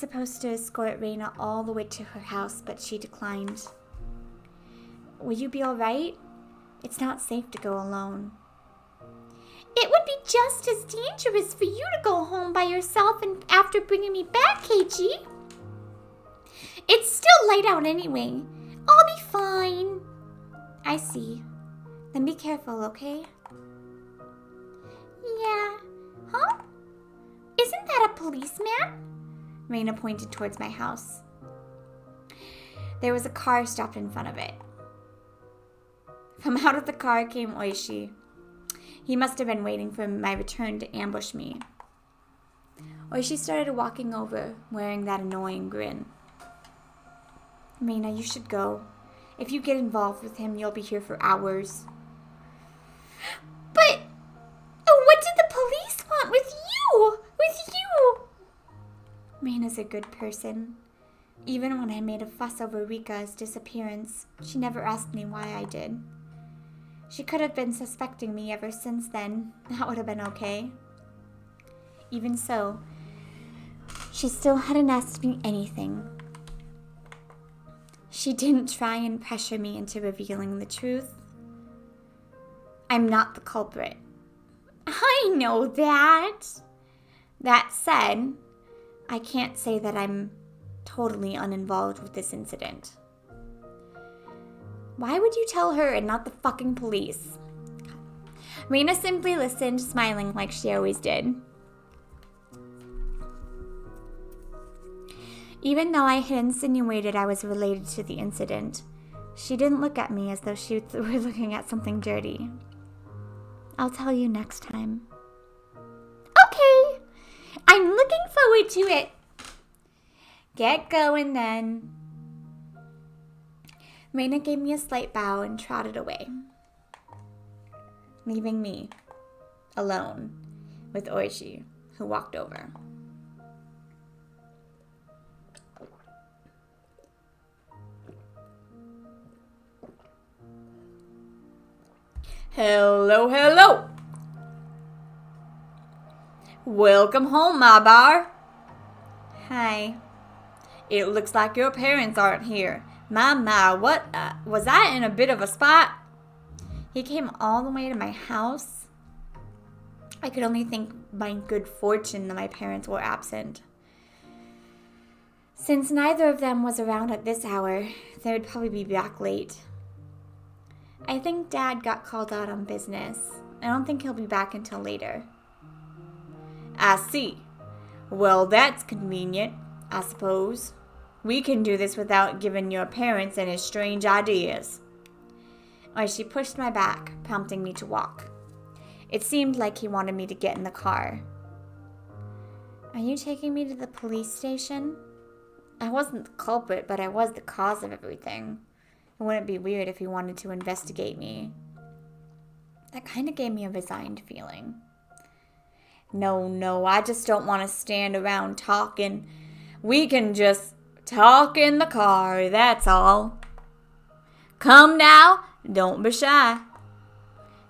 supposed to escort Reina all the way to her house, but she declined. Will you be all right? It's not safe to go alone. It would be just as dangerous for you to go home by yourself and after bringing me back, Keiichi. It's still light out anyway. I'll be fine. I see. Then be careful, okay? Yeah. Huh? Isn't that a policeman? Reina pointed towards my house. There was a car stopped in front of it. From out of the car came Oishi. He must have been waiting for my return to ambush me. Oishi started walking over, wearing that annoying grin. Reina, you should go. If you get involved with him, you'll be here for hours. But what did the police want with you? Reina's a good person. Even when I made a fuss over Rika's disappearance, she never asked me why I did. She could have been suspecting me ever since then. That would have been okay. Even so, she still hadn't asked me anything. She didn't try and pressure me into revealing the truth. I'm not the culprit. I know that. That said, I can't say that I'm totally uninvolved with this incident. Why would you tell her and not the fucking police? Reina simply listened, smiling like she always did. Even though I had insinuated I was related to the incident, she didn't look at me as though she were looking at something dirty. I'll tell you next time. Okay! I'm looking forward to it. Get going then. Reina gave me a slight bow and trotted away, leaving me alone with Oishi, who walked over. Hello, hello. Welcome home, my bar. Hi. It looks like your parents aren't here. My, what? Was I in a bit of a spot? He came all the way to my house. I could only thank my good fortune that my parents were absent. Since neither of them was around at this hour, they would probably be back late. I think Dad got called out on business. I don't think he'll be back until later. I see. Well, that's convenient, I suppose. We can do this without giving your parents any strange ideas. She pushed my back, prompting me to walk. It seemed like he wanted me to get in the car. Are you taking me to the police station? I wasn't the culprit, but I was the cause of everything. It wouldn't be weird if he wanted to investigate me. That kind of gave me a resigned feeling. No, I just don't want to stand around talking. We can just talk in the car, that's all. Come now, don't be shy.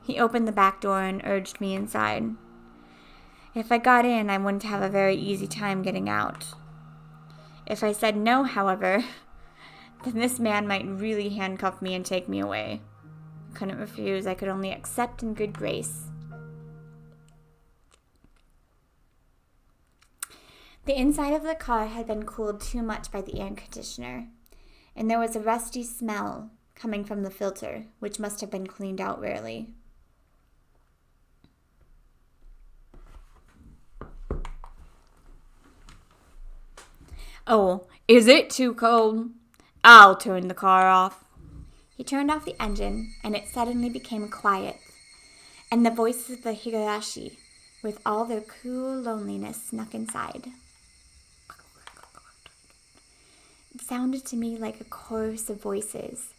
He opened the back door and urged me inside. If I got in, I wouldn't have a very easy time getting out. If I said no, however, then this man might really handcuff me and take me away. I couldn't refuse. I could only accept in good grace. The inside of the car had been cooled too much by the air conditioner, and there was a rusty smell coming from the filter, which must have been cleaned out rarely. Oh, is it too cold? I'll turn the car off. He turned off the engine, and it suddenly became quiet, and the voices of the Higurashi, with all their cool loneliness, snuck inside. It sounded to me like a chorus of voices,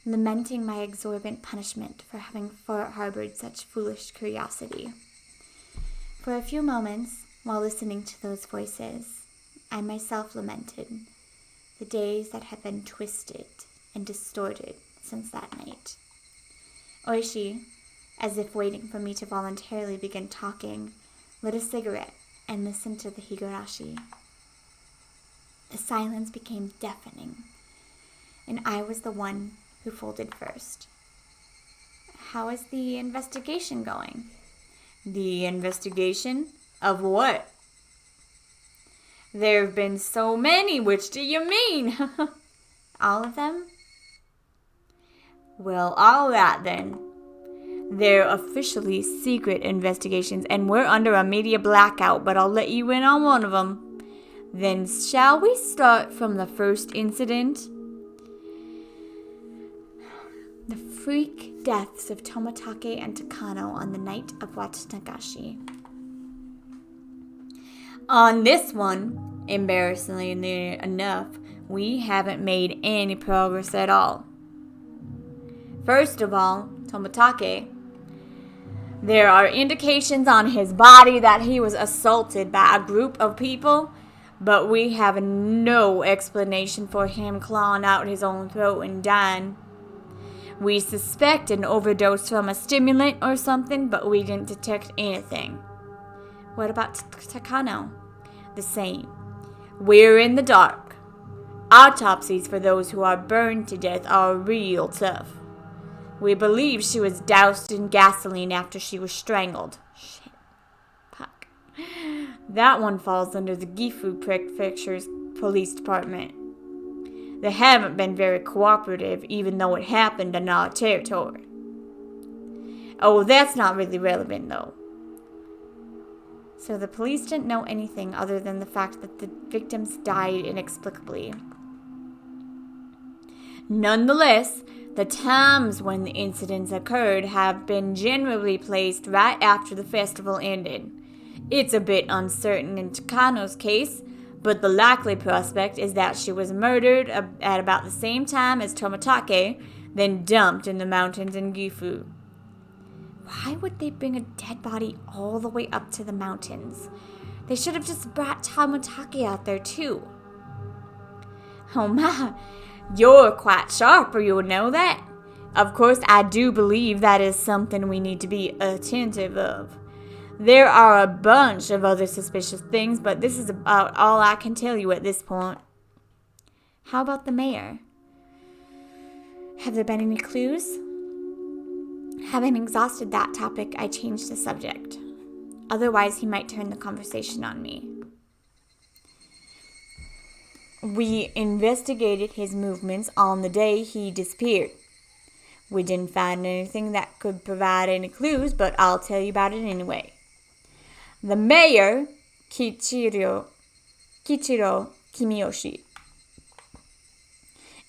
lamenting my exorbitant punishment for having harbored such foolish curiosity. For a few moments, while listening to those voices, I myself lamented the days that had been twisted and distorted since that night. Oishi, as if waiting for me to voluntarily begin talking, lit a cigarette and listened to the Higurashi. The silence became deafening, and I was the one who folded first. How is the investigation going? The investigation? Of what? There have been so many. Which do you mean? All of them? Well, all that then. They're officially secret investigations, and we're under a media blackout, but I'll let you in on one of them. Then shall we start from the first incident? The freak deaths of Tomitake and Takano on the night of Watanagashi. On this one, embarrassingly enough, we haven't made any progress at all. First of all, Tomitake. There are indications on his body that he was assaulted by a group of people, but we have no explanation for him clawing out his own throat and dying. We suspect an overdose from a stimulant or something, but we didn't detect anything. What about Takano? The same. We're in the dark. Autopsies for those who are burned to death are real tough. We believe she was doused in gasoline after she was strangled. Shit. Fuck. That one falls under the Gifu Prefecture's police department. They haven't been very cooperative, even though it happened in our territory. Oh, that's not really relevant, though. So the police didn't know anything other than the fact that the victims died inexplicably. Nonetheless, the times when the incidents occurred have been generally placed right after the festival ended. It's a bit uncertain in Takano's case, but the likely prospect is that she was murdered at about the same time as Tomitake, then dumped in the mountains in Gifu. Why would they bring a dead body all the way up to the mountains? They should have just brought Tomitake out there too. Oh my, you're quite sharp, or you would know that. Of course, I do believe that is something we need to be attentive of. There are a bunch of other suspicious things, but this is about all I can tell you at this point. How about the mayor? Have there been any clues? Having exhausted that topic, I changed the subject. Otherwise, he might turn the conversation on me. We investigated his movements on the day he disappeared. We didn't find anything that could provide any clues, but I'll tell you about it anyway. The mayor, Kichiro Kimiyoshi.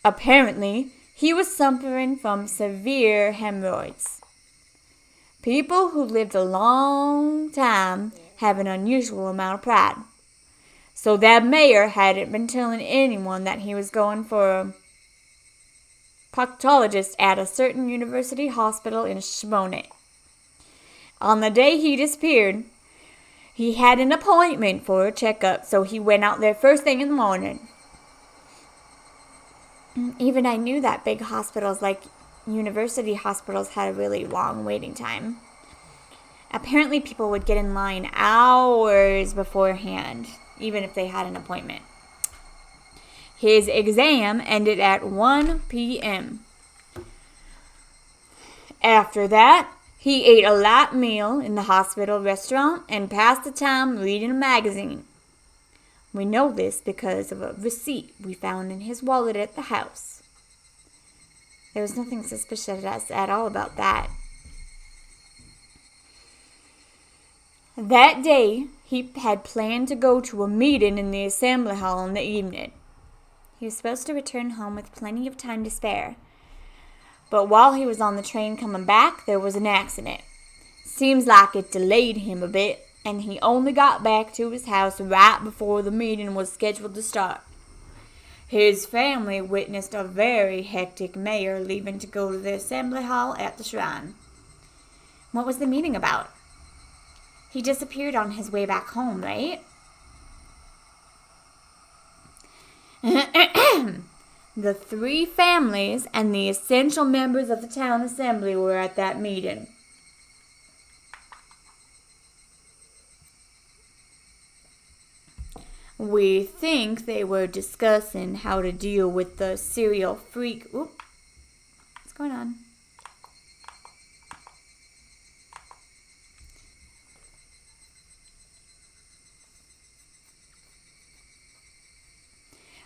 Apparently, he was suffering from severe hemorrhoids. People who lived a long time have an unusual amount of pride. So that mayor hadn't been telling anyone that he was going for a proctologist at a certain university hospital in Shimone. On the day he disappeared, he had an appointment for a checkup, so he went out there first thing in the morning. Even I knew that big hospitals like university hospitals had a really long waiting time. Apparently people would get in line hours beforehand, even if they had an appointment. His exam ended at 1 p.m. After that, he ate a light meal in the hospital restaurant and passed the time reading a magazine. We know this because of a receipt we found in his wallet at the house. There was nothing suspicious at all about that. That day, he had planned to go to a meeting in the assembly hall in the evening. He was supposed to return home with plenty of time to spare. But while he was on the train coming back, there was an accident. Seems like it delayed him a bit, and he only got back to his house right before the meeting was scheduled to start. His family witnessed a very hectic mayor leaving to go to the assembly hall at the shrine. What was the meeting about? He disappeared on his way back home, right? The three families and the essential members of the town assembly were at that meeting. We think they were discussing how to deal with the serial freak. Oop. What's going on?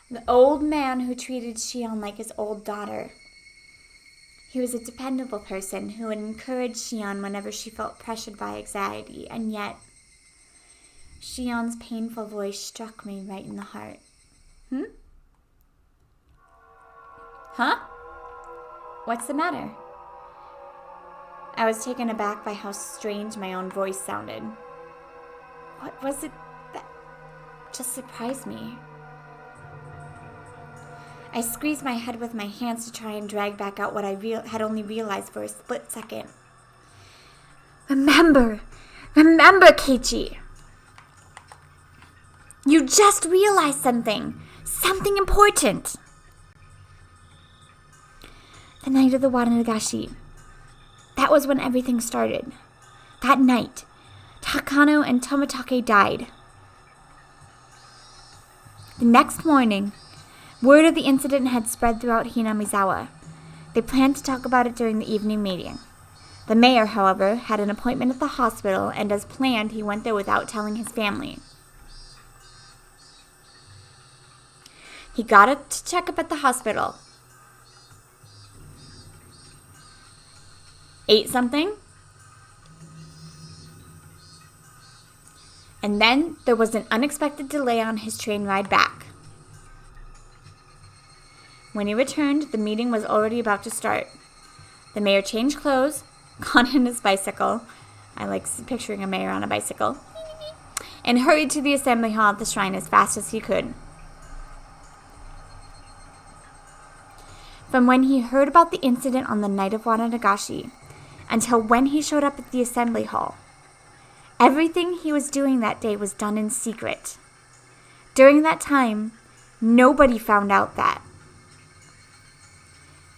The old man who treated Shion like his old daughter. He was a dependable person who would encourage Shion whenever she felt pressured by anxiety, and yet Shion's painful voice struck me right in the heart. Huh? What's the matter? I was taken aback by how strange my own voice sounded. What was it that just surprised me? I squeezed my head with my hands to try and drag back out what I had only realized for a split second. Remember, Keiichi. You just realized something important. The night of the Watanagashi. That was when everything started. That night, Takano and Tomitake died. The next morning, word of the incident had spread throughout Hinamizawa. They planned to talk about it during the evening meeting. The mayor, however, had an appointment at the hospital, and as planned, he went there without telling his family. He got a checkup at the hospital. Ate something. And then there was an unexpected delay on his train ride back. When he returned, the meeting was already about to start. The mayor changed clothes, got on his bicycle. I like picturing a mayor on a bicycle. And hurried to the assembly hall at the shrine as fast as he could. From when he heard about the incident on the night of Watanagashi until when he showed up at the assembly hall, everything he was doing that day was done in secret. During that time, nobody found out that.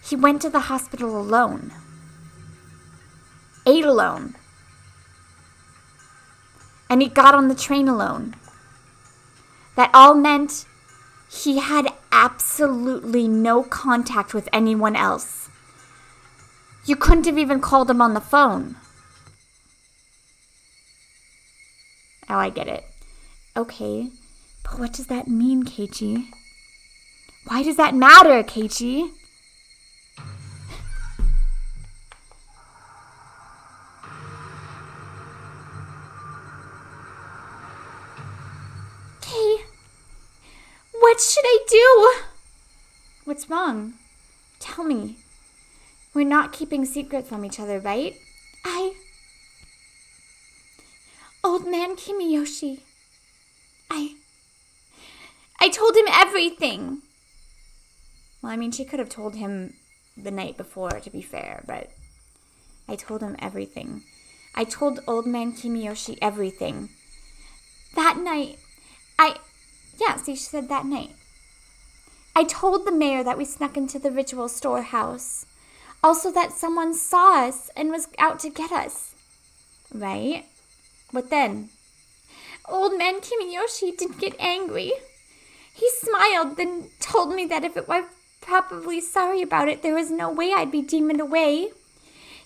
He went to the hospital alone. Ate alone. And he got on the train alone. That all meant he had absolutely no contact with anyone else. You couldn't have even called him on the phone. Oh, I get it. Okay, but what does that mean, Keiichi? Why does that matter, Keiichi? What should I do? What's wrong? Tell me. We're not keeping secrets from each other, right? Old man Kimiyoshi. I told him everything. Well, I mean, she could have told him the night before, to be fair, but I told him everything. I told old man Kimiyoshi everything. That night, Yeah, see, she said that night. I told the mayor that we snuck into the ritual storehouse. Also that someone saw us and was out to get us. Right? What then? Old man Kimiyoshi didn't get angry. He smiled, then told me that if it were probably sorry about it, there was no way I'd be demoned away.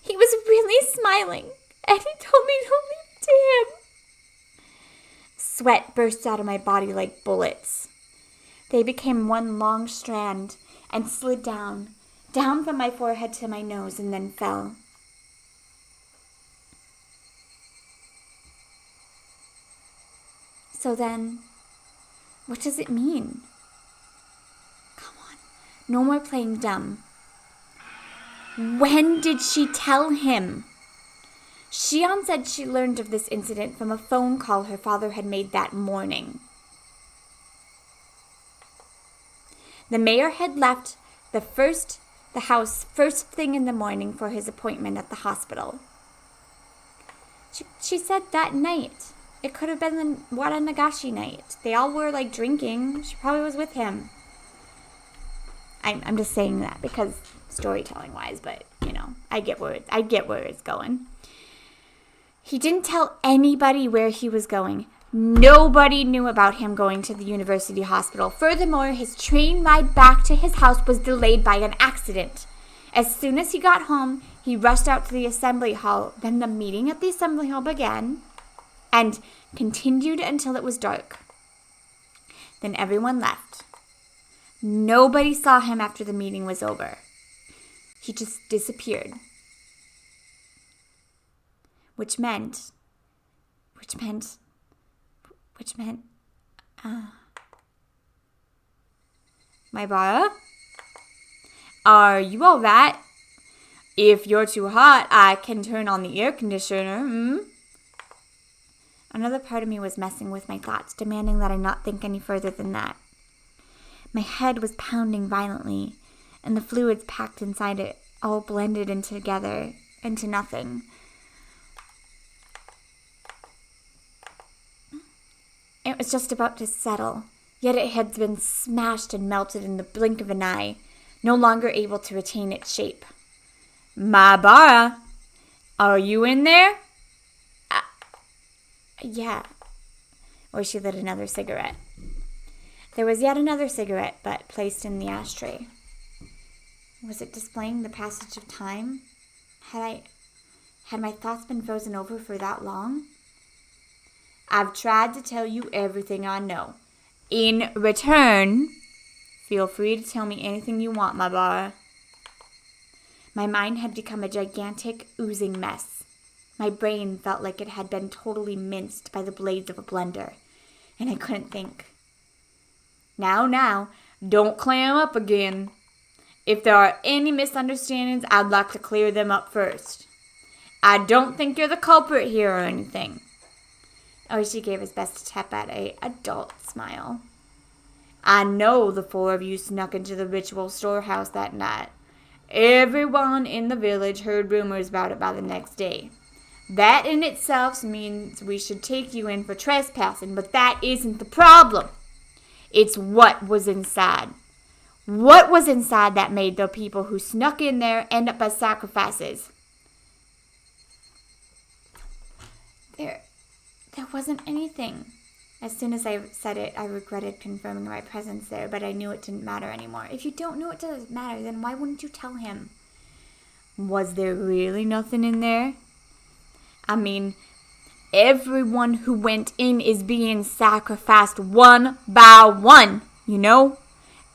He was really smiling, and he told me to leave it to him. Sweat burst out of my body like bullets. They became one long strand and slid down from my forehead to my nose, and then fell. So then, what does it mean? Come on, no more playing dumb. When did she tell him? Shion said she learned of this incident from a phone call her father had made that morning. The mayor had left the house first thing in the morning for his appointment at the hospital. She said that night. It could have been the Watanagashi night. They all were like drinking. She probably was with him. I'm just saying that because storytelling wise, but you know, I get where it's going. He didn't tell anybody where he was going. Nobody knew about him going to the university hospital. Furthermore, his train ride back to his house was delayed by an accident. As soon as he got home, he rushed out to the assembly hall. Then the meeting at the assembly hall began and continued until it was dark. Then everyone left. Nobody saw him after the meeting was over. He just disappeared. Which meant, my Bara? Are you all right? If you're too hot, I can turn on the air conditioner, Another part of me was messing with my thoughts, demanding that I not think any further than that. My head was pounding violently, and the fluids packed inside it all blended together into nothing. It was just about to settle, yet it had been smashed and melted in the blink of an eye, no longer able to retain its shape. My Bara, are you in there? Yeah. Or she lit another cigarette. There was yet another cigarette, but placed in the ashtray. Was it displaying the passage of time? Had my thoughts been frozen over for that long? I've tried to tell you everything I know. In return, feel free to tell me anything you want, my Bara. My mind had become a gigantic, oozing mess. My brain felt like it had been totally minced by the blades of a blender, and I couldn't think. Now, don't clam up again. If there are any misunderstandings, I'd like to clear them up first. I don't think you're the culprit here or anything. She gave his best attempt at an adult smile. I know the four of you snuck into the ritual storehouse that night. Everyone in the village heard rumors about it by the next day. That in itself means we should take you in for trespassing, but that isn't the problem. It's what was inside. What was inside that made the people who snuck in there end up as sacrifices? There wasn't anything. As soon as I said it, I regretted confirming my presence there, but I knew it didn't matter anymore. If you don't know it doesn't matter, then why wouldn't you tell him? Was there really nothing in there? I mean, everyone who went in is being sacrificed one by one, you know?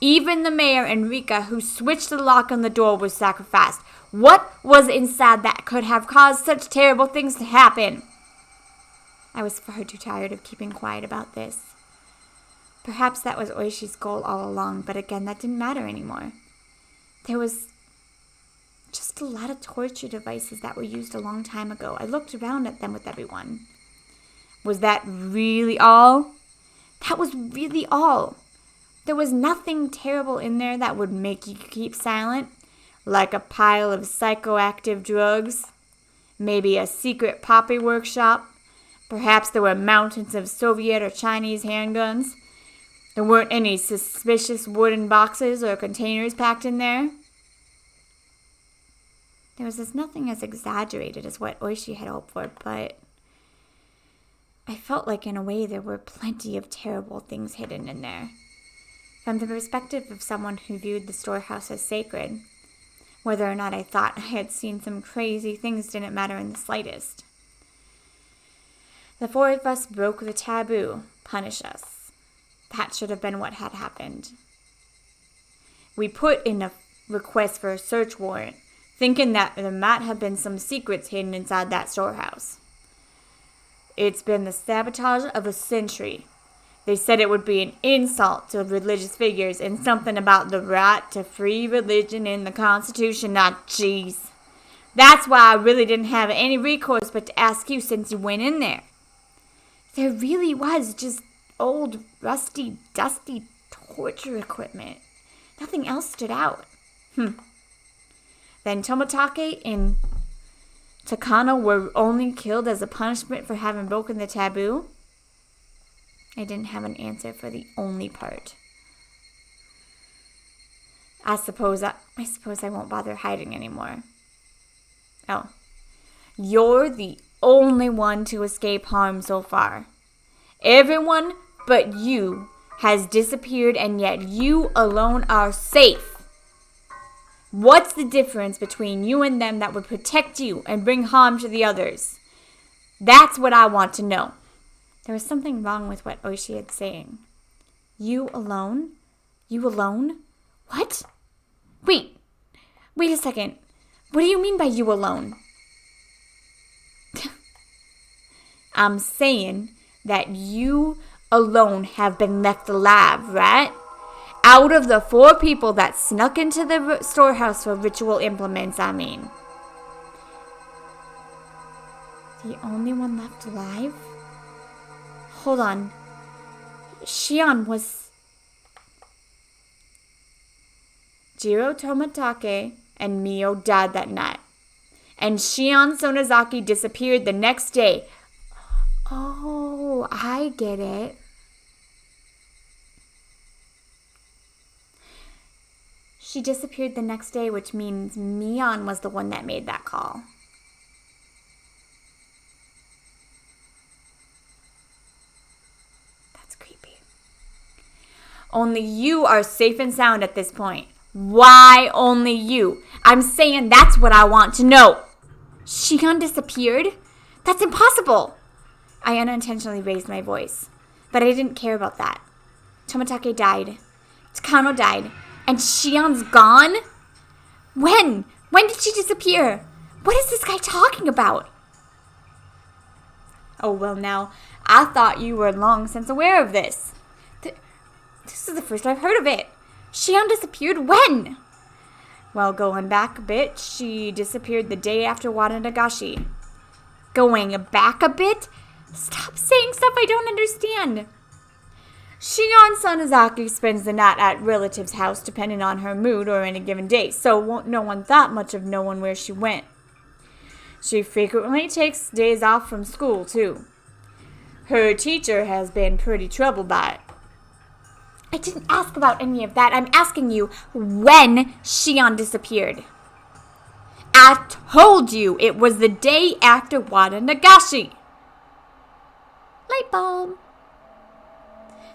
Even the mayor, Enrica, who switched the lock on the door, was sacrificed. What was inside that could have caused such terrible things to happen? I was far too tired of keeping quiet about this. Perhaps that was Oishi's goal all along, but again, that didn't matter anymore. There was just a lot of torture devices that were used a long time ago. I looked around at them with everyone. Was that really all? That was really all. There was nothing terrible in there that would make you keep silent, like a pile of psychoactive drugs, maybe a secret poppy workshop. Perhaps there were mountains of Soviet or Chinese handguns. There weren't any suspicious wooden boxes or containers packed in there. There was nothing as exaggerated as what Oishi had hoped for, but I felt like in a way there were plenty of terrible things hidden in there. From the perspective of someone who viewed the storehouse as sacred, whether or not I thought I had seen some crazy things didn't matter in the slightest. The four of us broke the taboo, punish us. That should have been what had happened. We put in a request for a search warrant, thinking that there might have been some secrets hidden inside that storehouse. It's been the sabotage of a century. They said it would be an insult to religious figures and something about the right to free religion in the Constitution. Jeez. That's why I really didn't have any recourse but to ask you since you went in there. There really was just old, rusty, dusty torture equipment. Nothing else stood out. Then Tomitake and Takano were only killed as a punishment for having broken the taboo? I didn't have an answer for the only part. I suppose I won't bother hiding anymore. Oh. You're the only one to escape harm so far. Everyone but you has disappeared, and yet you alone are safe. What's the difference between you and them that would protect you and bring harm to the others? That's what I want to know. There was something wrong with what Oishi had saying. You alone? You alone? What? Wait a second. What do you mean by you alone? I'm saying that you alone have been left alive, right? Out of the 4 people that snuck into the storehouse for ritual implements, I mean. The only one left alive? Hold on. Shion was... Jiro Tomatake and Mio died that night. And Shion Sonozaki disappeared the next day. Oh, I get it. She disappeared the next day, which means Mion was the one that made that call. That's creepy. Only you are safe and sound at this point. Why only you? I'm saying that's what I want to know. Shion disappeared? That's impossible. I unintentionally raised my voice, but I didn't care about that. Tomatake died. Takano died. And Shion's gone? When? When did she disappear? What is this guy talking about? Oh, well, now, I thought you were long since aware of this. This is the first I've heard of it. Shion disappeared when? Well, going back a bit, she disappeared the day after Watanagashi. Going back a bit? Stop saying stuff I don't understand. Shion Sonozaki spends the night at relatives' house depending on her mood or any given day, so no one thought much of knowing where she went. She frequently takes days off from school, too. Her teacher has been pretty troubled by it. I didn't ask about any of that. I'm asking you when Shion disappeared. I told you it was the day after Watanagashi. Light bulb.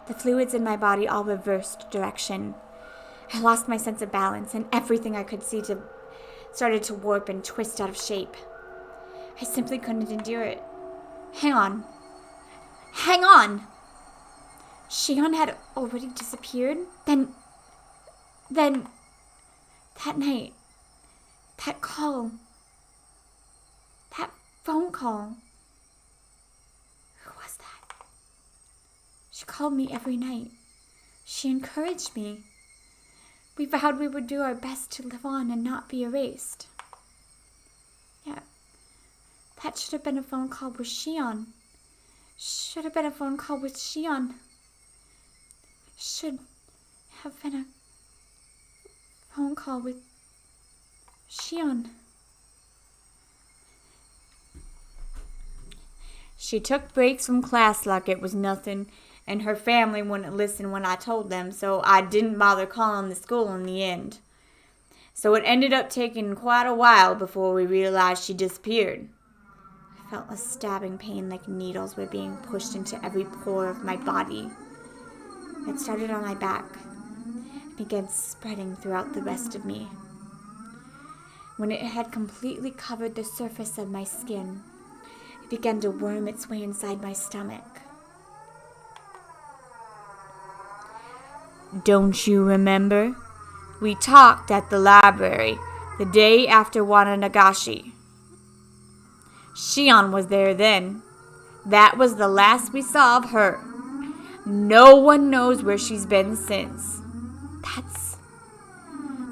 The fluids in my body all reversed direction. I lost my sense of balance, and everything I could see started to warp and twist out of shape. I simply couldn't endure it. Hang on. Hang on! Shion had already disappeared? Then, that night, that call, that phone call, who was that? She called me every night. She encouraged me. We vowed we would do our best to live on and not be erased. Yeah, that should have been a phone call with Shion. Should have been a phone call with Shion. Should have been a phone call with Shion. She took breaks from class like it was nothing, and her family wouldn't listen when I told them, so I didn't bother calling the school in the end. So it ended up taking quite a while before we realized she disappeared. I felt a stabbing pain like needles were being pushed into every pore of my body. It started on my back and began spreading throughout the rest of me. When it had completely covered the surface of my skin, it began to worm its way inside my stomach. Don't you remember? We talked at the library the day after Watanagashi. Shion was there then. That was the last we saw of her. No one knows where she's been since.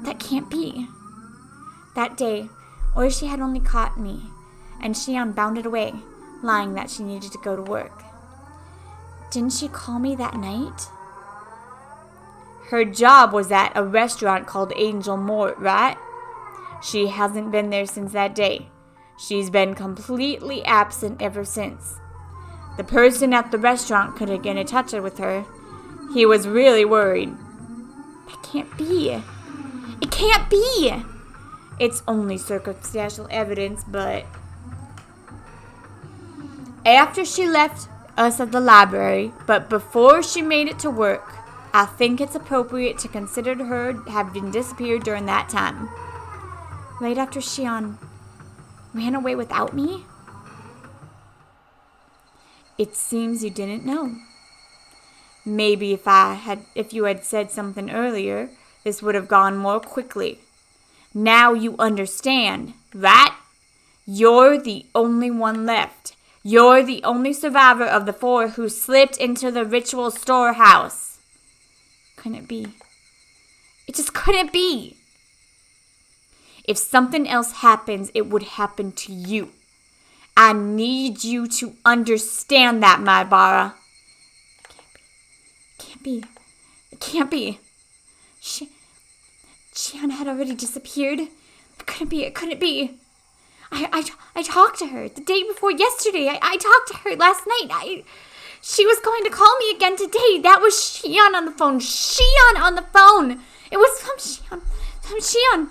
That can't be. That day, Oishi had only caught me, and Shion bounded away, lying that she needed to go to work. Didn't she call me that night? Her job was at a restaurant called Angel Mort, right? She hasn't been there since that day. She's been completely absent ever since. The person at the restaurant couldn't get in touch with her. He was really worried. That can't be. It can't be. It's only circumstantial evidence, but... After she left us at the library, but before she made it to work, I think it's appropriate to consider her having disappeared during that time. Right after Shion ran away without me? It seems you didn't know. Maybe if you had said something earlier, this would have gone more quickly. Now you understand, right? You're the only one left. You're the only survivor of the 4 who slipped into the ritual storehouse. Couldn't it be? It just couldn't be. If something else happens, it would happen to you. I need you to understand that, Maibara. It can't be. Shion had already disappeared. It couldn't be. I talked to her the day before yesterday. I talked to her last night. She was going to call me again today. That was Shion on the phone. Shion on the phone. It was from Shion.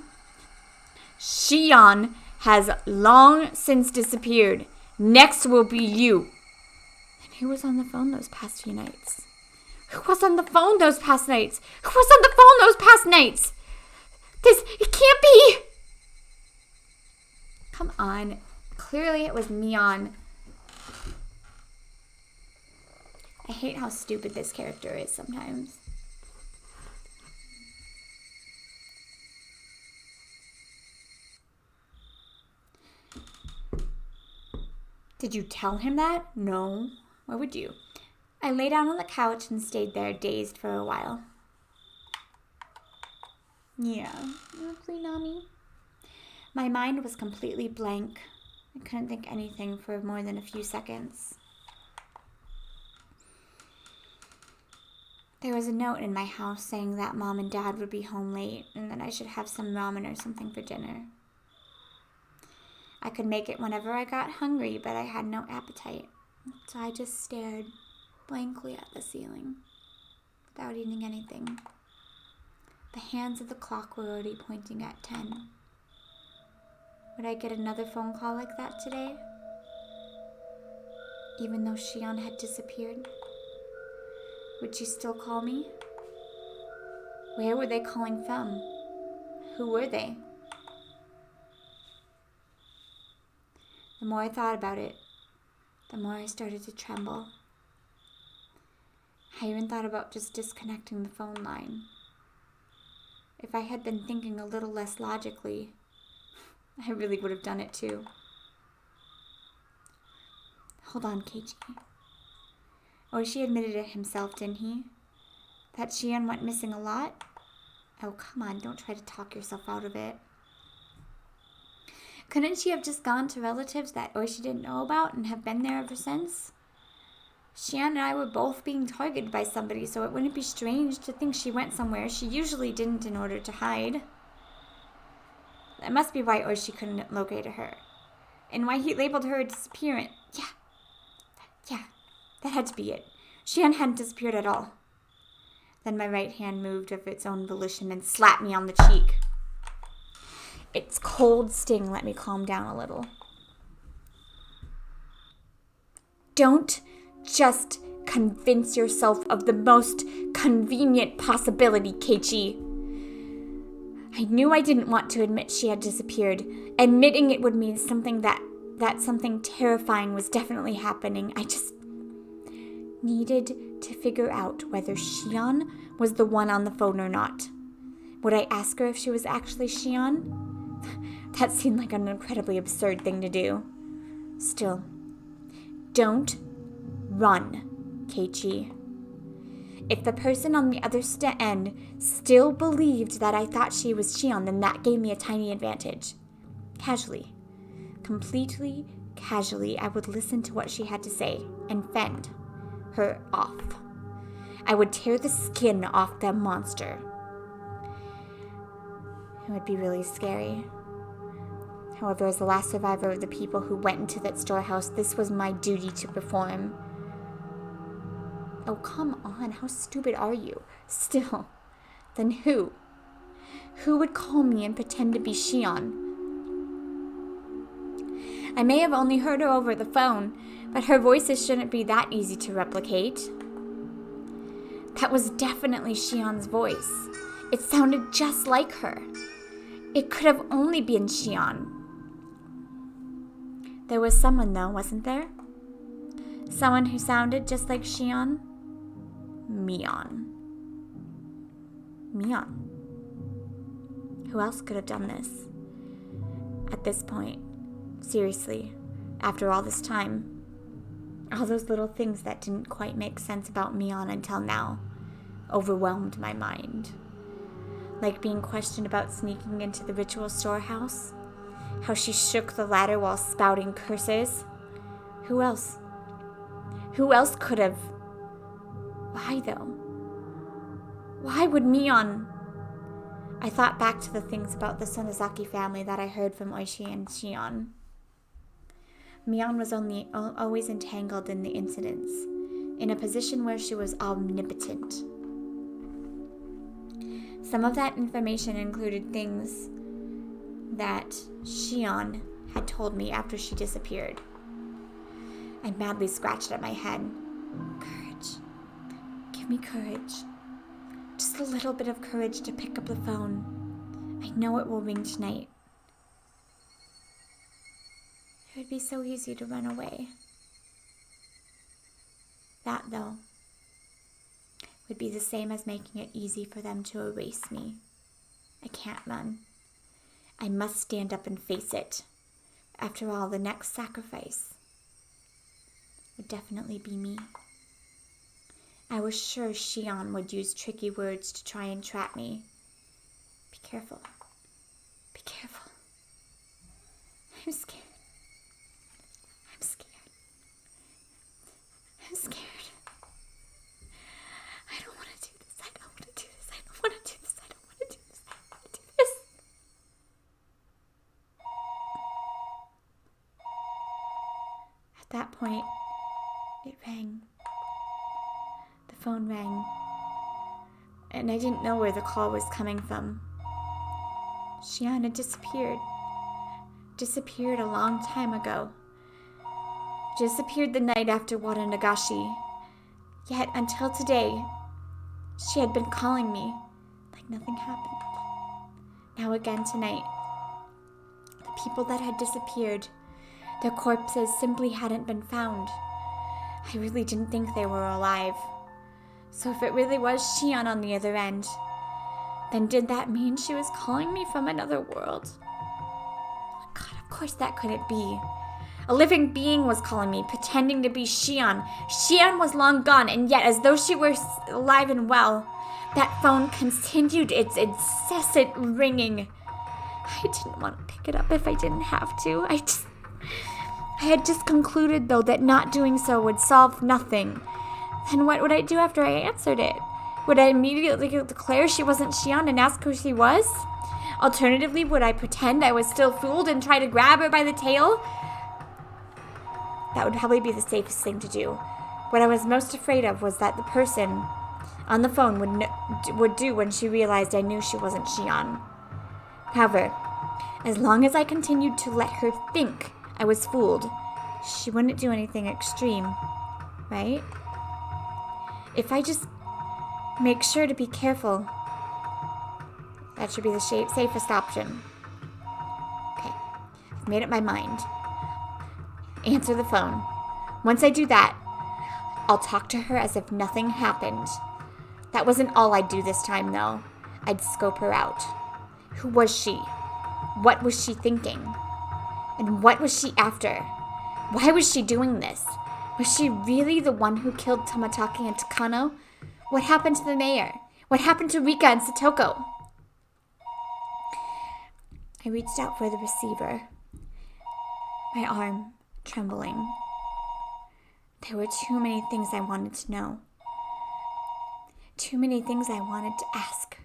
Shion has long since disappeared. Next will be you. And who was on the phone those past few nights? It can't be. Come on. Clearly it was Mion. I hate how stupid this character is sometimes. Did you tell him that? No. Why would you? I lay down on the couch and stayed there, dazed for a while. Yeah, lovely, Nami. My mind was completely blank. I couldn't think anything for more than a few seconds. There was a note in my house saying that Mom and Dad would be home late and that I should have some ramen or something for dinner. I could make it whenever I got hungry, but I had no appetite. So I just stared blankly at the ceiling without eating anything. The hands of the clock were already pointing at 10. Would I get another phone call like that today? Even though Shion had disappeared? Would she still call me? Where were they calling from? Who were they? The more I thought about it, the more I started to tremble. I even thought about just disconnecting the phone line. If I had been thinking a little less logically, I really would have done it too. Hold on, Keiichi. Oishi admitted it himself, didn't he? That Shion went missing a lot? Oh, come on, don't try to talk yourself out of it. Couldn't she have just gone to relatives that Oishi didn't know about and have been there ever since? Shion and I were both being targeted by somebody, so it wouldn't be strange to think she went somewhere she usually didn't in order to hide. That must be why Oishi couldn't locate her. And why he labeled her a disappearance. Yeah, that had to be it. Shion hadn't disappeared at all. Then my right hand moved of its own volition and slapped me on the cheek. Its cold sting let me calm down a little. Don't just convince yourself of the most convenient possibility, Keiichi. I knew I didn't want to admit she had disappeared. Admitting it would mean something that something terrifying was definitely happening. I just needed to figure out whether Shion was the one on the phone or not. Would I ask her if she was actually Shion? That seemed like an incredibly absurd thing to do. Still, don't run, Keiichi. If the person on the other end still believed that I thought she was Shion, then that gave me a tiny advantage. Casually, completely casually, I would listen to what she had to say and fend her off. I would tear the skin off that monster. It would be really scary. However, as the last survivor of the people who went into that storehouse, this was my duty to perform. Oh, come on. How stupid are you? Still, then who? Who would call me and pretend to be Shion? I may have only heard her over the phone, but her voices shouldn't be that easy to replicate. That was definitely Shion's voice. It sounded just like her. It could have only been Shion. There was someone though, wasn't there? Someone who sounded just like Shion? Mion. Who else could have done this? At this point, seriously, after all this time, all those little things that didn't quite make sense about Mion until now overwhelmed my mind. Like being questioned about sneaking into the ritual storehouse, how she shook the ladder while spouting curses. Who else? Who else could have? Why though? Why would Mion? I thought back to the things about the Sonozaki family that I heard from Oishi and Shion. Mion was always entangled in the incidents, in a position where she was omnipotent. Some of that information included things that Shion had told me after she disappeared. I madly scratched at my head. Courage. Give me courage. Just a little bit of courage to pick up the phone. I know it will ring tonight. It would be so easy to run away. That, though, would be the same as making it easy for them to erase me. I can't run. I must stand up and face it. After all, the next sacrifice would definitely be me. I was sure Shion would use tricky words to try and trap me. Be careful. Be careful. I'm scared. I'm scared. I'm scared. I don't want to do this. I don't want to do this. I don't want to do this. I don't want to do this. I don't want to do this. At that point, it rang. The phone rang, and I didn't know where the call was coming from. Shion had disappeared. Disappeared a long time ago. Disappeared the night after Watanagashi. Yet, until today, she had been calling me like nothing happened. Now again tonight, the people that had disappeared, their corpses simply hadn't been found. I really didn't think they were alive. So if it really was Shion on the other end, then did that mean she was calling me from another world? God, of course that couldn't be. A living being was calling me, pretending to be Shion. Shion was long gone, and yet, as though she were alive and well, that phone continued its incessant ringing. I didn't want to pick it up if I didn't have to. I had just concluded, though, that not doing so would solve nothing. Then what would I do after I answered it? Would I immediately declare she wasn't Shion and ask who she was? Alternatively, would I pretend I was still fooled and try to grab her by the tail? That would probably be the safest thing to do. What I was most afraid of was that the person on the phone would do when she realized I knew she wasn't Shion. However, as long as I continued to let her think I was fooled, she wouldn't do anything extreme, right? If I just make sure to be careful, that should be the safest option. Okay, I've made up my mind. Answer the phone. Once I do that, I'll talk to her as if nothing happened. That wasn't all I'd do this time, though. I'd scope her out. Who was she? What was she thinking? And what was she after? Why was she doing this? Was she really the one who killed Tomataki and Takano? What happened to the mayor? What happened to Rika and Satoko? I reached out for the receiver, my arm trembling. There were too many things I wanted to know. Too many things I wanted to ask.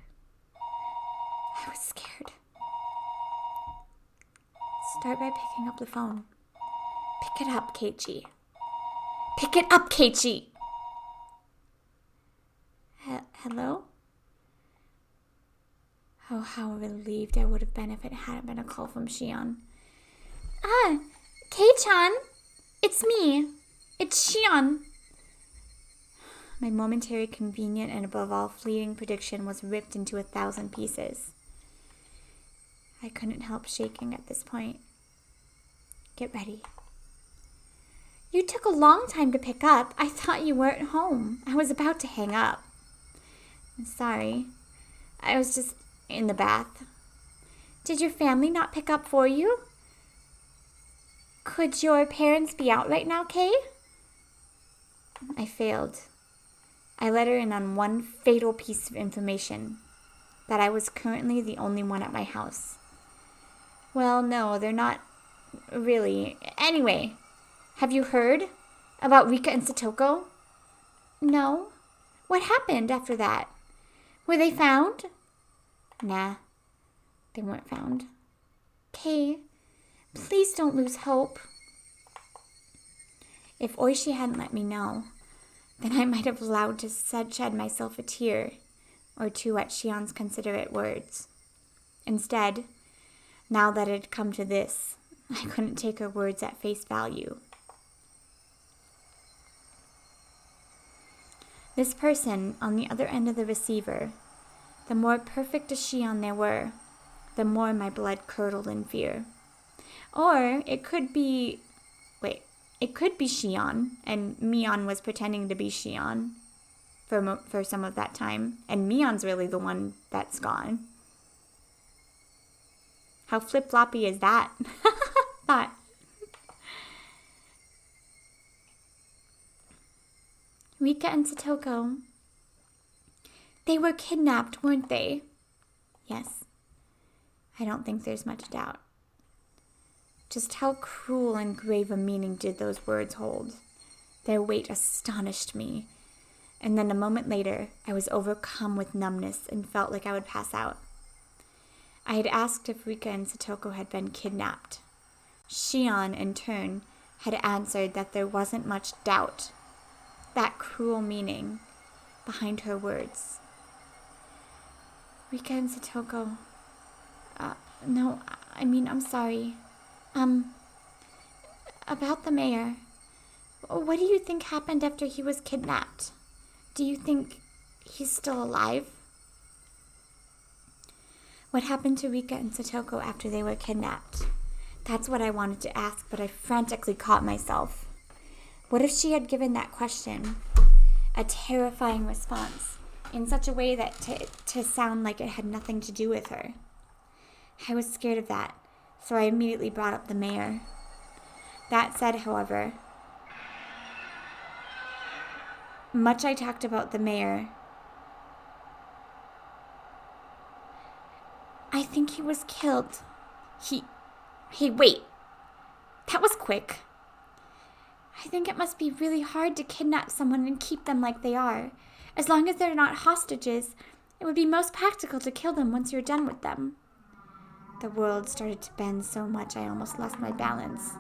I was scared. Start by picking up the phone. Pick it up, Keiichi. Pick it up, Keiichi! Hello? Oh, how relieved I would have been if it hadn't been a call from Shion. Kei-chan, it's me. It's Shion. My momentary convenient and above all fleeting prediction was ripped into 1,000 pieces. I couldn't help shaking at this point. Get ready. You took a long time to pick up. I thought you weren't home. I was about to hang up. I'm sorry. I was just in the bath. Did your family not pick up for you? Could your parents be out right now, Kay? I failed. I let her in on one fatal piece of information, that I was currently the only one at my house. Well, no, they're not really. Anyway, have you heard about Rika and Satoko? No. What happened after that? Were they found? Nah, they weren't found. Kay, please don't lose hope. If Oishi hadn't let me know, then I might have allowed to shed myself a tear or two at Shion's considerate words. Instead, now that it had come to this, I couldn't take her words at face value. This person on the other end of the receiver, the more perfect a Shion there were, the more my blood curdled in fear. Or it could be Shion, and Mion was pretending to be Shion for some of that time, and Mion's really the one that's gone. How flip-floppy is that? Thought. Rika and Satoko. They were kidnapped, weren't they? Yes. I don't think there's much doubt. Just how cruel and grave a meaning did those words hold? Their weight astonished me, and then a moment later, I was overcome with numbness and felt like I would pass out. I had asked if Rika and Satoko had been kidnapped. Shion, in turn, had answered that there wasn't much doubt, that cruel meaning, behind her words. Rika and Satoko. No, I'm sorry. About the mayor. What do you think happened after he was kidnapped? Do you think he's still alive? What happened to Rika and Satoko after they were kidnapped? That's what I wanted to ask, but I frantically caught myself. What if she had given that question a terrifying response in such a way that to sound like it had nothing to do with her? I was scared of that, so I immediately brought up the mayor. That said, however, much I talked about the mayor, I think he was killed. Hey, wait. That was quick. I think it must be really hard to kidnap someone and keep them like they are. As long as they're not hostages, it would be most practical to kill them once you're done with them. The world started to bend so much I almost lost my balance.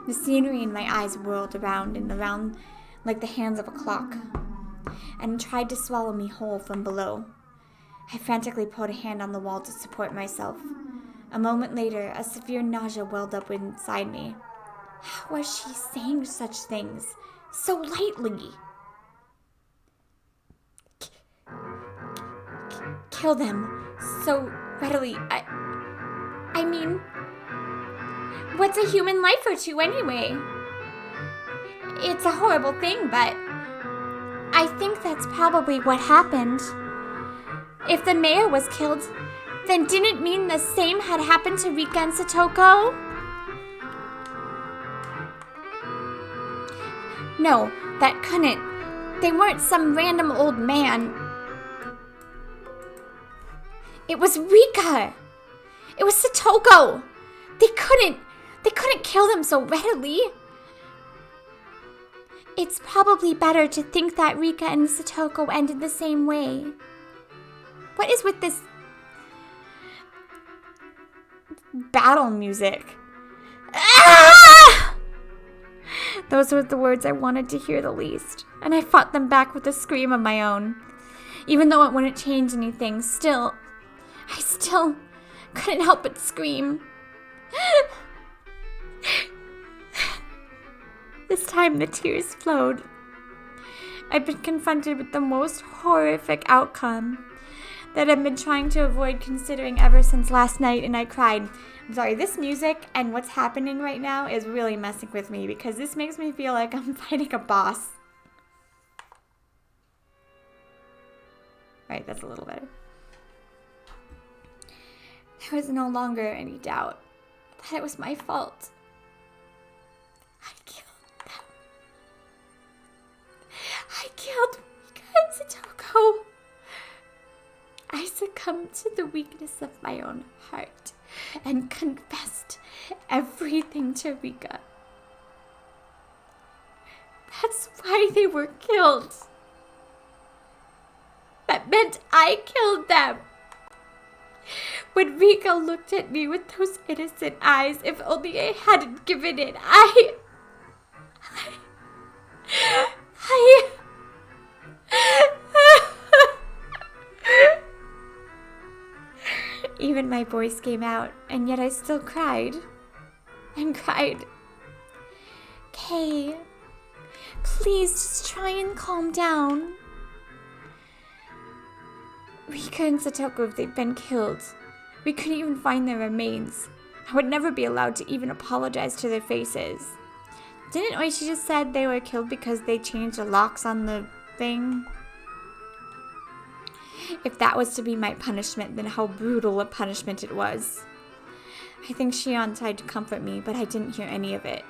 The scenery in my eyes whirled around and around like the hands of a clock, and tried to swallow me whole from below. I frantically put a hand on the wall to support myself. A moment later, a severe nausea welled up inside me. How was she saying such things so lightly? Kill them so readily. I mean, what's a human life or two anyway? It's a horrible thing, but I think that's probably what happened. If the mayor was killed, then didn't it mean the same had happened to Rika and Satoko? No, that couldn't. They weren't some random old man. It was Rika. It was Satoko. They couldn't kill them so readily. It's probably better to think that Rika and Satoko ended the same way. What is with this battle music? Ah! Those were the words I wanted to hear the least, and I fought them back with a scream of my own. Even though it wouldn't change anything, I still couldn't help but scream. This time the tears flowed. I'd been confronted with the most horrific outcome that I've been trying to avoid considering ever since last night, and I cried. I'm sorry, this music and what's happening right now is really messing with me because this makes me feel like I'm fighting a boss. Right, that's a little better. There was no longer any doubt that it was my fault. I killed them. I killed Rika and Satoko. I succumbed to the weakness of my own heart and confessed everything to Rika. That's why they were killed. That meant I killed them. When Rika looked at me with those innocent eyes, if only I hadn't given in, Even my voice came out, and yet I still cried. And cried. Kay, please just try and calm down. Rika and Satoko, if they'd been killed, we couldn't even find their remains. I would never be allowed to even apologize to their faces. Didn't Oishi just said they were killed because they changed the locks on the thing? If that was to be my punishment, then how brutal a punishment it was. I think Shion tried to comfort me, but I didn't hear any of it.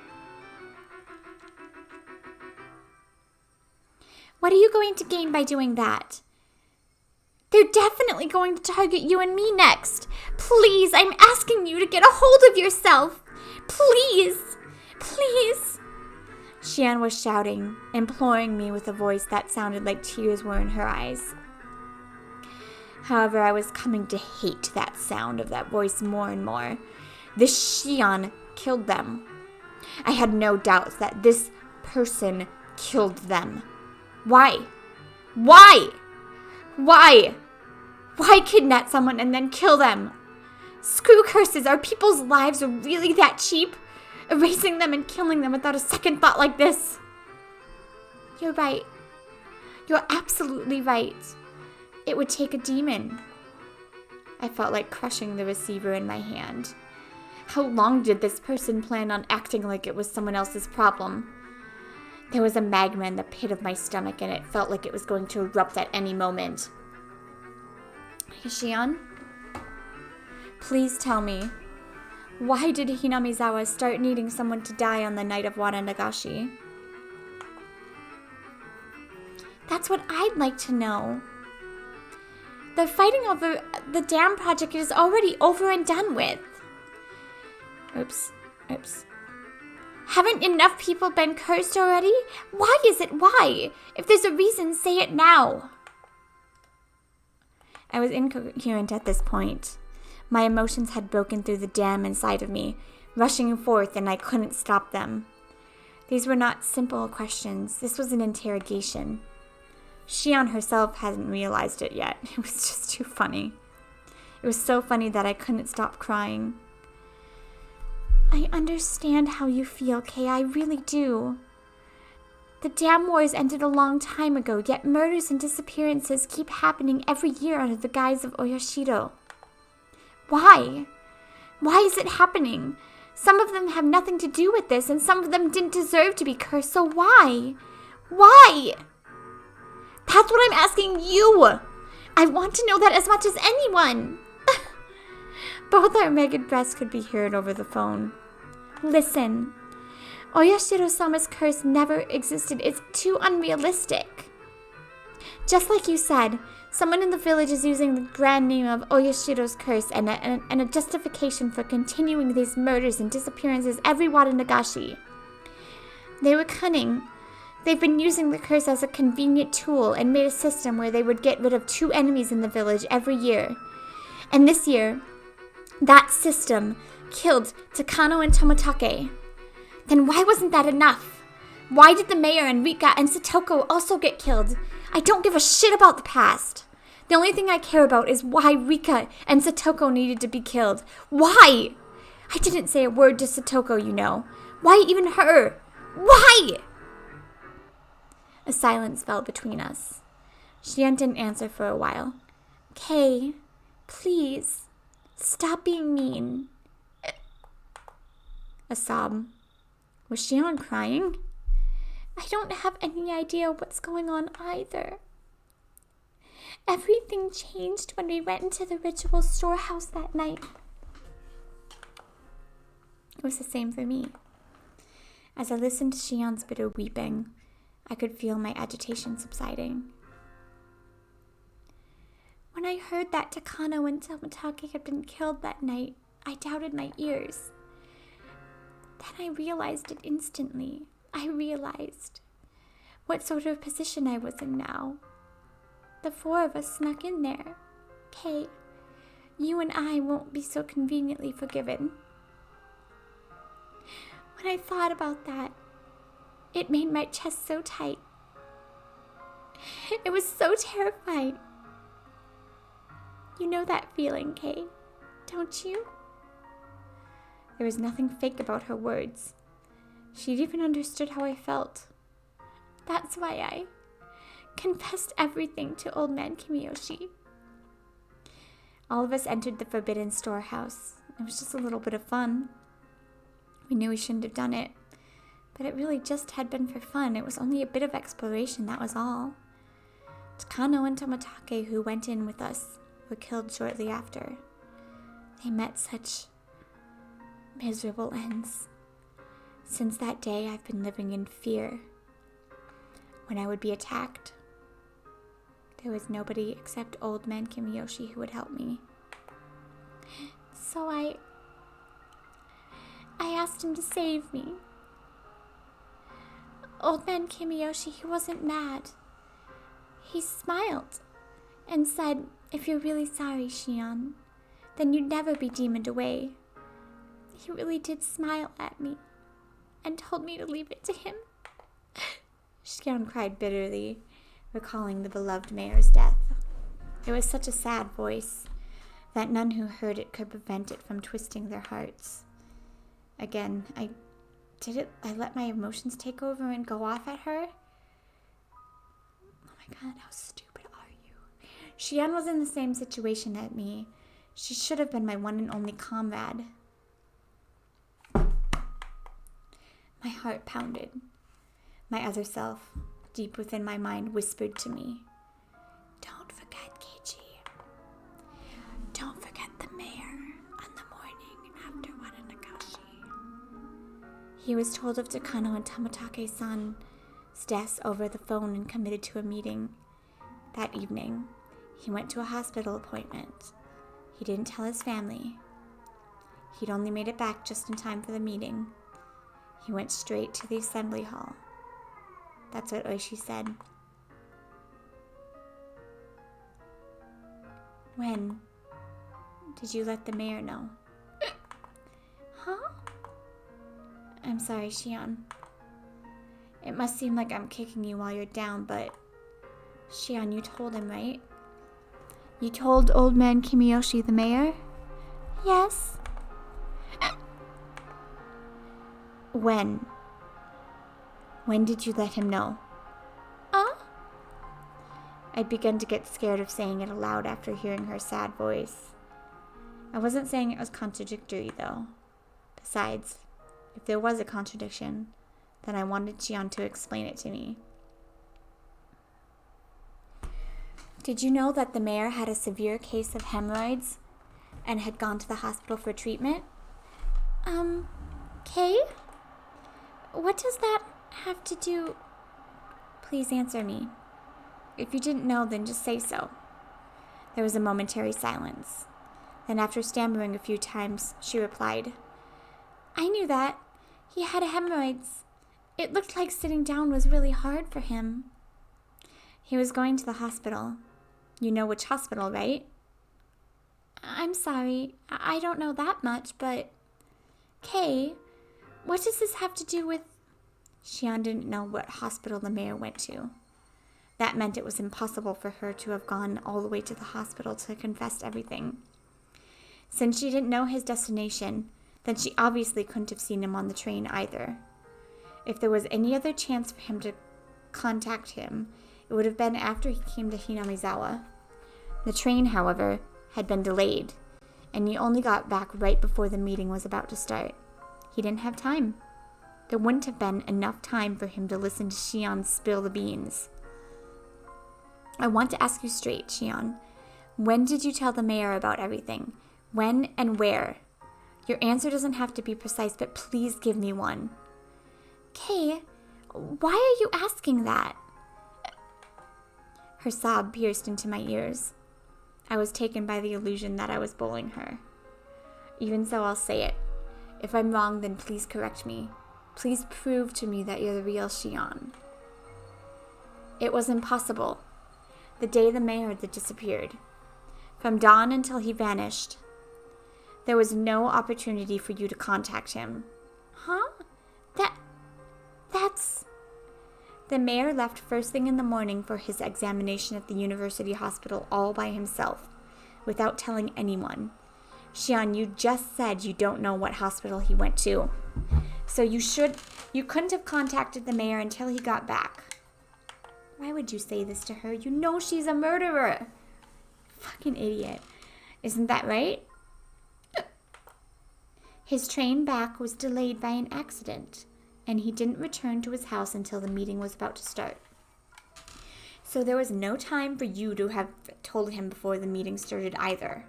What are you going to gain by doing that? They're definitely going to target you and me next. Please, I'm asking you to get a hold of yourself. Please, please. Shion was shouting, imploring me with a voice that sounded like tears were in her eyes. However, I was coming to hate that sound of that voice more and more. This Shion killed them. I had no doubts that this person killed them. Why? Why? Why? Why kidnap someone and then kill them? Screw curses, are people's lives really that cheap? Erasing them and killing them without a second thought like this? You're right. You're absolutely right. It would take a demon. I felt like crushing the receiver in my hand. How long did this person plan on acting like it was someone else's problem? There was a magma in the pit of my stomach, and it felt like it was going to erupt at any moment. Shion, please tell me, why did Hinamizawa start needing someone to die on the night of Watanagashi? That's what I'd like to know. The fighting over the dam project is already over and done with. Oops. Haven't enough people been cursed already? Why is it? Why? If there's a reason, say it now. I was incoherent at this point. My emotions had broken through the dam inside of me, rushing forth, and I couldn't stop them. These were not simple questions. This was an interrogation. Shion herself hadn't realized it yet. It was just too funny. It was so funny that I couldn't stop crying. I understand how you feel, Kay. I really do. The dam wars ended a long time ago, yet murders and disappearances keep happening every year under the guise of Oyashiro. Why? Why is it happening? Some of them have nothing to do with this, and some of them didn't deserve to be cursed, so why? Why? That's what I'm asking you. I want to know that as much as anyone. Both our ragged breaths could be heard over the phone. Listen, Oyashiro-sama's curse never existed. It's too unrealistic. Just like you said, someone in the village is using the grand name of Oyashiro's curse and a justification for continuing these murders and disappearances every Watanagashi. They were cunning. They've been using the curse as a convenient tool and made a system where they would get rid of 2 enemies in the village every year. And this year, that system killed Takano and Toмотake. Then why wasn't that enough? Why did the mayor and Rika and Satoko also get killed? I don't give a shit about the past. The only thing I care about is why Rika and Satoko needed to be killed. Why? I didn't say a word to Satoko, you know. Why even her? Why? A silence fell between us. Shion didn't answer for a while. Kay, please, stop being mean. A sob. Was Shion crying? I don't have any idea what's going on either. Everything changed when we went into the ritual storehouse that night. It was the same for me. As I listened to Shion's bitter weeping, I could feel my agitation subsiding. When I heard that Takano and Tomotage had been killed that night, I doubted my ears. Then I realized it instantly. I realized what sort of position I was in now. The four of us snuck in there. Kay, you and I won't be so conveniently forgiven. When I thought about that, it made my chest so tight. It was so terrifying. You know that feeling, Kay, don't you? There was nothing fake about her words. She'd even understood how I felt. That's why I confessed everything to old man Kimiyoshi. All of us entered the forbidden storehouse. It was just a little bit of fun. We knew we shouldn't have done it, but it really just had been for fun. It was only a bit of exploration, that was all. Takano and Tomotage, who went in with us, were killed shortly after. They met such miserable ends. Since that day, I've been living in fear. When I would be attacked, there was nobody except old man Kimiyoshi who would help me. So I asked him to save me. Old man Kimiyoshi, he wasn't mad. He smiled and said, if you're really sorry, Shion, then you'd never be demoned away. He really did smile at me and told me to leave it to him. Shion cried bitterly, recalling the beloved mayor's death. It was such a sad voice that none who heard it could prevent it from twisting their hearts. Again, I let my emotions take over and go off at her? Oh my god, how stupid are you? Shion was in the same situation as me. She should have been my one and only comrade. My heart pounded. My other self, deep within my mind, whispered to me, don't forget, Keiichi. Don't forget the mayor on the morning after Watanagashi. He was told of Takano and Tomotage-san's deaths over the phone and committed to a meeting. That evening, he went to a hospital appointment. He didn't tell his family. He'd only made it back just in time for the meeting. He went straight to the assembly hall. That's what Oishi said. When did you let the mayor know? Huh? I'm sorry, Shion. It must seem like I'm kicking you while you're down, but Shion, you told him, right? You told old man Kimiyoshi the mayor? Yes. When? When did you let him know? I'd begun to get scared of saying it aloud after hearing her sad voice. I wasn't saying it was contradictory, though. Besides, if there was a contradiction, then I wanted Shion to explain it to me. Did you know that the mayor had a severe case of hemorrhoids and had gone to the hospital for treatment? Kay? What does that have to do? Please answer me. If you didn't know, then just say so. There was a momentary silence. Then after stammering a few times, she replied, I knew that. He had hemorrhoids. It looked like sitting down was really hard for him. He was going to the hospital. You know which hospital, right? I'm sorry. I don't know that much, but... Kay, what does this have to do with... Shion didn't know what hospital the mayor went to. That meant it was impossible for her to have gone all the way to the hospital to confess everything. Since she didn't know his destination, Then she obviously couldn't have seen him on the train either. If there was any other chance for him to contact him, it would have been after he came to Hinamizawa. The train, however, had been delayed, and he only got back right before the meeting was about to start. He didn't have time. There wouldn't have been enough time for him to listen to Shion spill the beans. I want to ask you straight, Shion. When did you tell the mayor about everything? When and where? Your answer doesn't have to be precise, but please give me one. Kay, why are you asking that? Her sob pierced into my ears. I was taken by the illusion that I was bullying her. Even so, I'll say it. If I'm wrong, then please correct me. Please prove to me that you're the real Shion. It was impossible. The day the mayor had disappeared. From dawn until he vanished. There was no opportunity for you to contact him. Huh? That's... The mayor left first thing in the morning for his examination at the university hospital all by himself, without telling anyone. Shion, you just said you don't know what hospital he went to. So you couldn't have contacted the mayor until he got back. Why would you say this to her? You know she's a murderer. Fucking idiot. Isn't that right? His train back was delayed by an accident, and he didn't return to his house until the meeting was about to start. So there was no time for you to have told him before the meeting started either.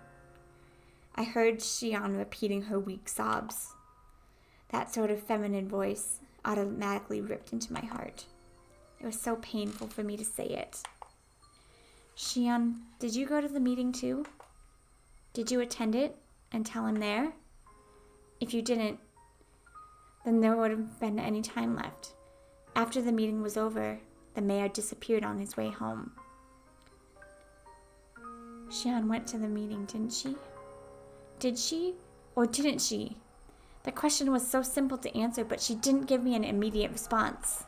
I heard Shion repeating her weak sobs. That sort of feminine voice automatically ripped into my heart. It was so painful for me to say it. Shion, did you go to the meeting too? Did you attend it and tell him there? If you didn't, then there would have been any time left. After the meeting was over, the mayor disappeared on his way home. Shion went to the meeting, didn't she? Did she or didn't she? The question was so simple to answer, but she didn't give me an immediate response.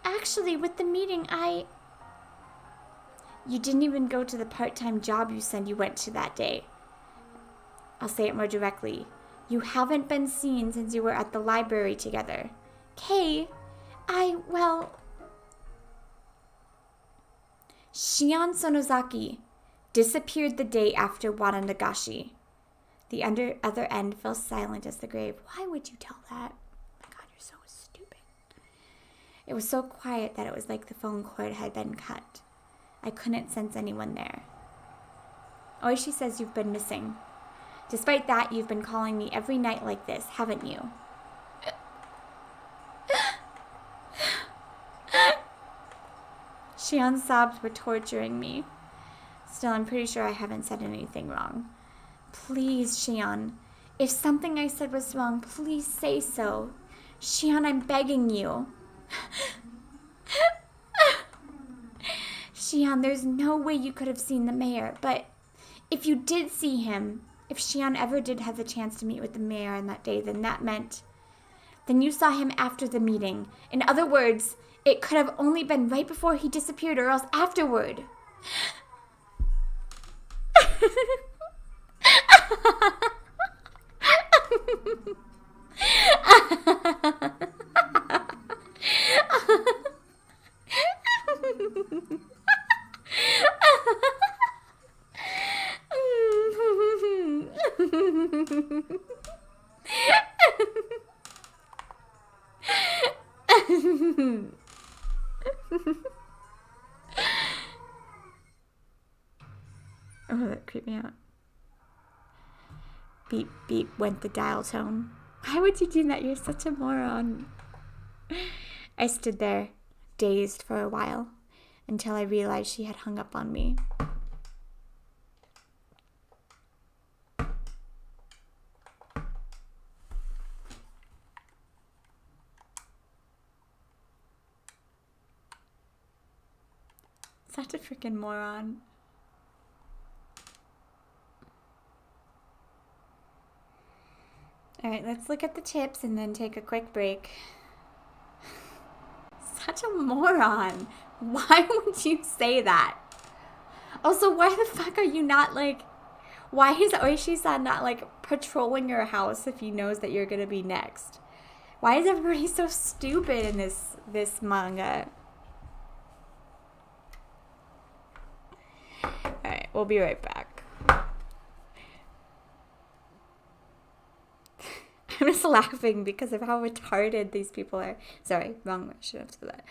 Actually, with the meeting, You didn't even go to the part-time job you said you went to that day. I'll say it more directly. You haven't been seen since you were at the library together. Kay, Shion Sonozaki disappeared the day after Watanagashi. The other end fell silent as the grave. Why would you tell that? Oh my God, you're so stupid. It was so quiet that it was like the phone cord had been cut. I couldn't sense anyone there. Oishi says you've been missing. Despite that, you've been calling me every night like this, haven't you? Shion's sobs were torturing me. Still, I'm pretty sure I haven't said anything wrong. Please, Shion. If something I said was wrong, please say so. Shion, I'm begging you. Shion, there's no way you could have seen the mayor, but if you did see him, if Shion ever did have the chance to meet with the mayor on that day, then you saw him after the meeting. In other words, it could have only been right before he disappeared or else afterward. Oh, that creeped me out. Beep, beep went the dial tone. Why would you do that? You're such a moron. I stood there, dazed for a while, until I realized she had hung up on me. Such a freaking moron. Alright, let's look at the tips and then take a quick break. Such a moron. Why would you say that? Also, why the fuck are you not like... Why is Oishi-san not like patrolling your house if he knows that you're gonna be next? Why is everybody so stupid in this manga? Alright, we'll be right back. I'm just laughing because of how retarded these people are. Sorry, wrong word. Shouldn't have said that.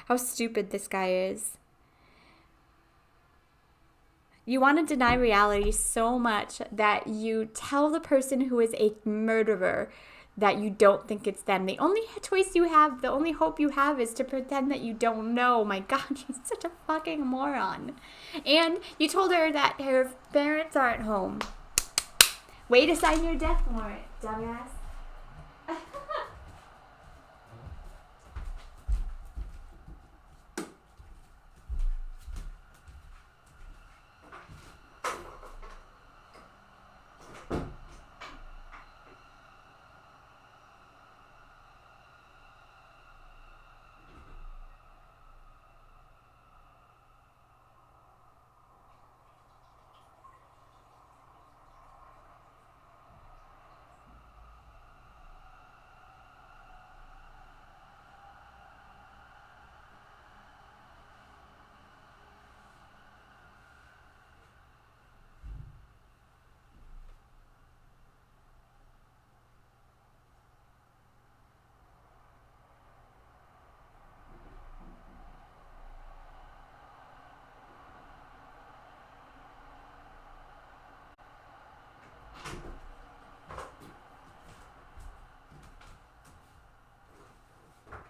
How stupid this guy is. You want to deny reality so much that you tell the person who is a murderer that you don't think it's them. The only choice you have, the only hope you have is to pretend that you don't know. My God, she's such a fucking moron. And you told her that her parents aren't home. Way to sign your death warrant, dumbass.